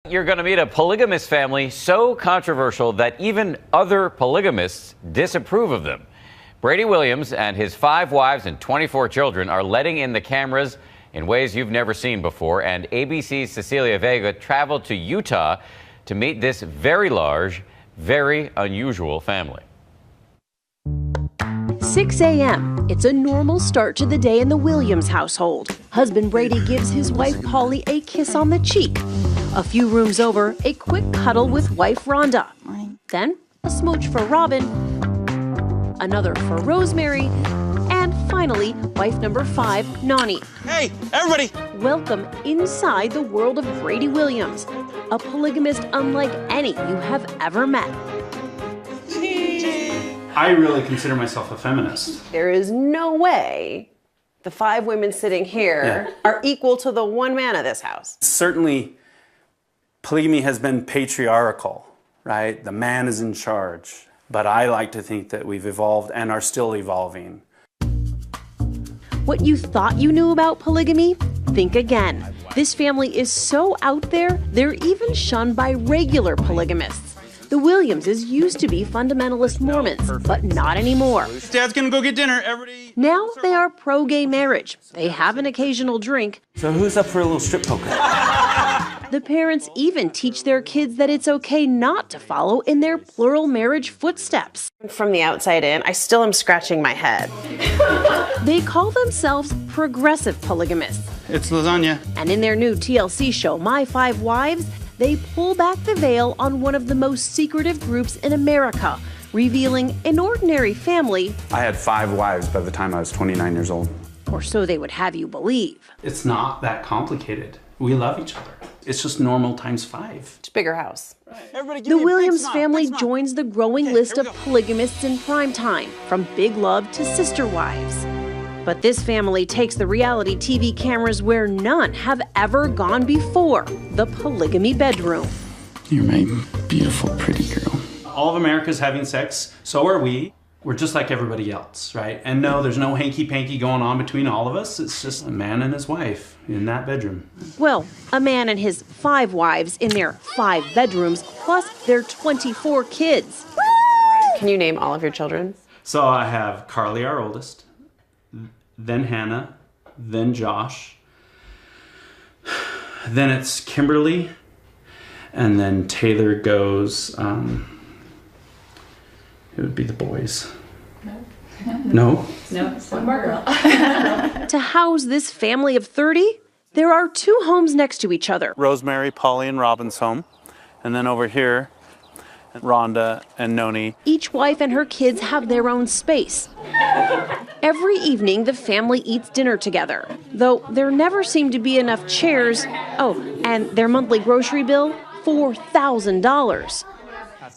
You're going to meet a polygamous family so controversial that even other polygamists disapprove of them. Brady Williams and his 5 wives and 24 children are letting in the cameras in ways you've never seen before. And ABC's Cecilia Vega traveled to Utah to meet this very large, very unusual family. 6 a.m. It's a normal start to the day in the Williams household. Husband Brady gives his wife Polly a kiss on the cheek. A few rooms over, a quick cuddle with wife Rhonda. Then a smooch for Robin, another for Rosemary, and finally, wife number 5, Nani. Hey, everybody! Welcome inside the world of Brady Williams, a polygamist unlike any you have ever met. I really consider myself a feminist. There is no way the 5 women sitting here are equal to the 1 man of this house. Certainly, polygamy has been patriarchal, right? The man is in charge. But I like to think that we've evolved and are still evolving. What you thought you knew about polygamy? Think again. This family is so out there, they're even shunned by regular polygamists. The Williamses used to be fundamentalist Mormons, but not anymore. Dad's gonna go get dinner, everybody. Now they are pro-gay marriage. They have an occasional drink. So who's up for a little strip poker? The parents even teach their kids that it's okay not to follow in their plural marriage footsteps. From the outside in, I still am scratching my head. They call themselves progressive polygamists. It's lasagna. And in their new TLC show, My 5 Wives, they pull back the veil on one of the most secretive groups in America, revealing an ordinary family. I had 5 wives by the time I was 29 years old. Or so they would have you believe. It's not that complicated. We love each other. It's just normal times 5. It's a bigger house. The Williams family joins the growing list of polygamists in prime time, from big love to sister wives. But this family takes the reality TV cameras where none have ever gone before, the polygamy bedroom. You're my beautiful, pretty girl. All of America's having sex, so are we. We're just like everybody else, right? And no, there's no hanky-panky going on between all of us. It's just a man and his wife in that bedroom. Well, a man and his 5 wives in their 5 bedrooms, plus their 24 kids. Can you name all of your children? So I have Carly, our oldest, then Hannah, then Josh, then it's Kimberly, and then Taylor goes, it would be the boys. No? No, one more girl. To house this family of 30, there are 2 homes next to each other. Rosemary, Polly, and Robin's home. And then over here, Rhonda and Noni. Each wife and her kids have their own space. Every evening, the family eats dinner together, though there never seem to be enough chairs. Oh, and their monthly grocery bill, $4,000.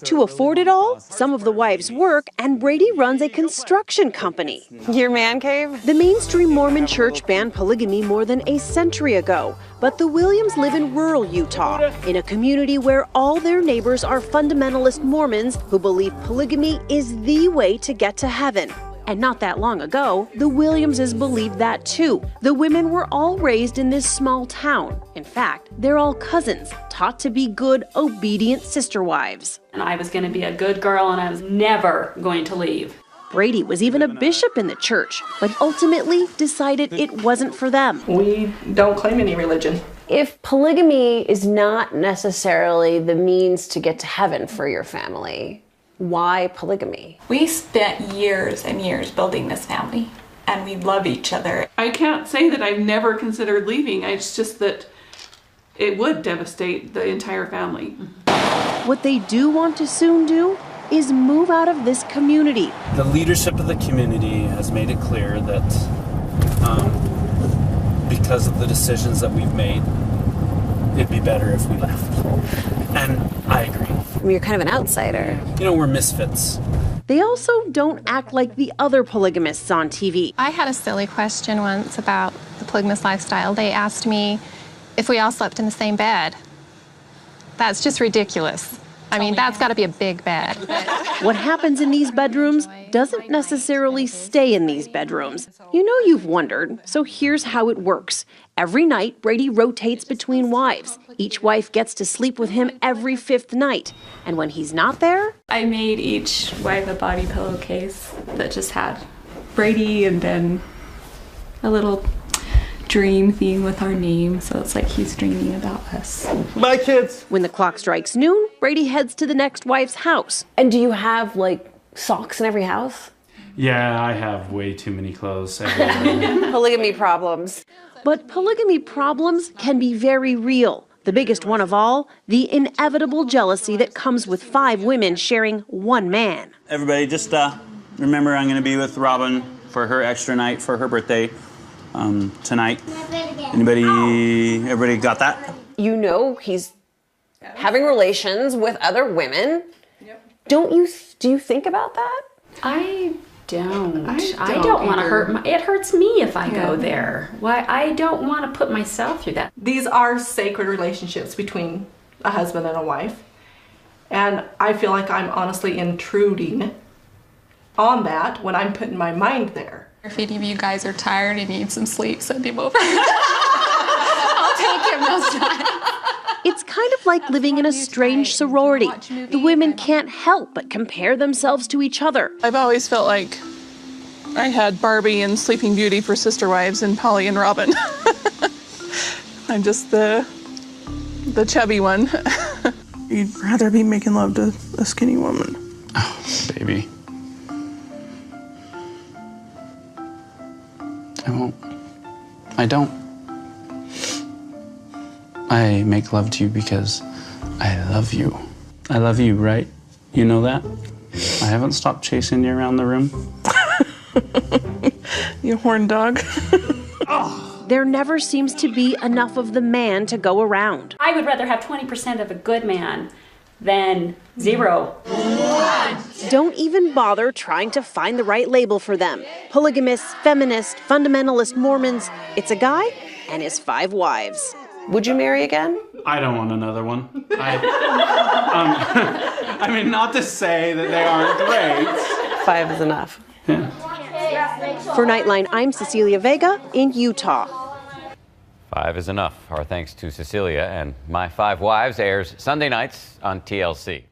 To afford it all, some of the wives work, and Brady runs a construction company. Your man cave? The mainstream Mormon church banned polygamy more than a century ago, but the Williams live in rural Utah, in a community where all their neighbors are fundamentalist Mormons who believe polygamy is the way to get to heaven. And not that long ago, the Williamses believed that too. The women were all raised in this small town. In fact, they're all cousins, taught to be good, obedient sister wives. And I was going to be a good girl, and I was never going to leave. Brady was even a bishop in the church, but ultimately decided it wasn't for them. We don't claim any religion. If polygamy is not necessarily the means to get to heaven for your family, why polygamy? We spent years and years building this family, and we love each other. I can't say that I've never considered leaving. It's just that it would devastate the entire family. What they do want to soon do is move out of this community. The leadership of the community has made it clear that because of the decisions that we've made, it'd be better if we left. And I agree. I mean, you're kind of an outsider. You know, we're misfits. They also don't act like the other polygamists on TV. I had a silly question once about the polygamous lifestyle. They asked me if we all slept in the same bed. That's just ridiculous. I mean, that's got to be a big bed. What happens in these bedrooms doesn't necessarily stay in these bedrooms. You know you've wondered, so here's how it works. Every night, Brady rotates between wives. Each wife gets to sleep with him every 5th night. And when he's not there, I made each wife a body pillowcase that just had Brady and then a little dream theme with our name, so it's like he's dreaming about us. Bye, kids. when the clock strikes noon, Brady heads to the next wife's house. And do you have, like, socks in every house? Yeah, I have way too many clothes everywhere. Polygamy problems. But polygamy problems can be very real. The biggest one of all, the inevitable jealousy that comes with 5 women sharing one man. Everybody, just remember I'm going to be with Robin for her extra night for her birthday tonight. Everybody got that? You know he's having relations with other women. Yep. Do you think about that? I don't. I don't want to hurt it hurts me if I go there. Why? I don't want to put myself through that. These are sacred relationships between a husband and a wife. And I feel like I'm honestly intruding on that when I'm putting my mind there. If any of you guys are tired and need some sleep, send him over. I'll take him those times. It's kind of like living in a strange sorority. The women can't help but compare themselves to each other. I've always felt like I had Barbie and Sleeping Beauty for sister wives and Polly and Robin. I'm just the chubby one. You'd rather be making love to a skinny woman. Oh, baby. I won't. I don't. I make love to you because I love you. I love you, right? You know that? I haven't stopped chasing you around the room. You horn dog. There never seems to be enough of the man to go around. I would rather have 20% of a good man than 0. Don't even bother trying to find the right label for them. Polygamists, feminists, fundamentalist Mormons. It's a guy and his 5 wives. Would you marry again? I don't want another one. I mean, not to say that they aren't great. 5 is enough. Yeah. For Nightline, I'm Cecilia Vega in Utah. 5 is enough. Our thanks to Cecilia, and My 5 Wives airs Sunday nights on TLC.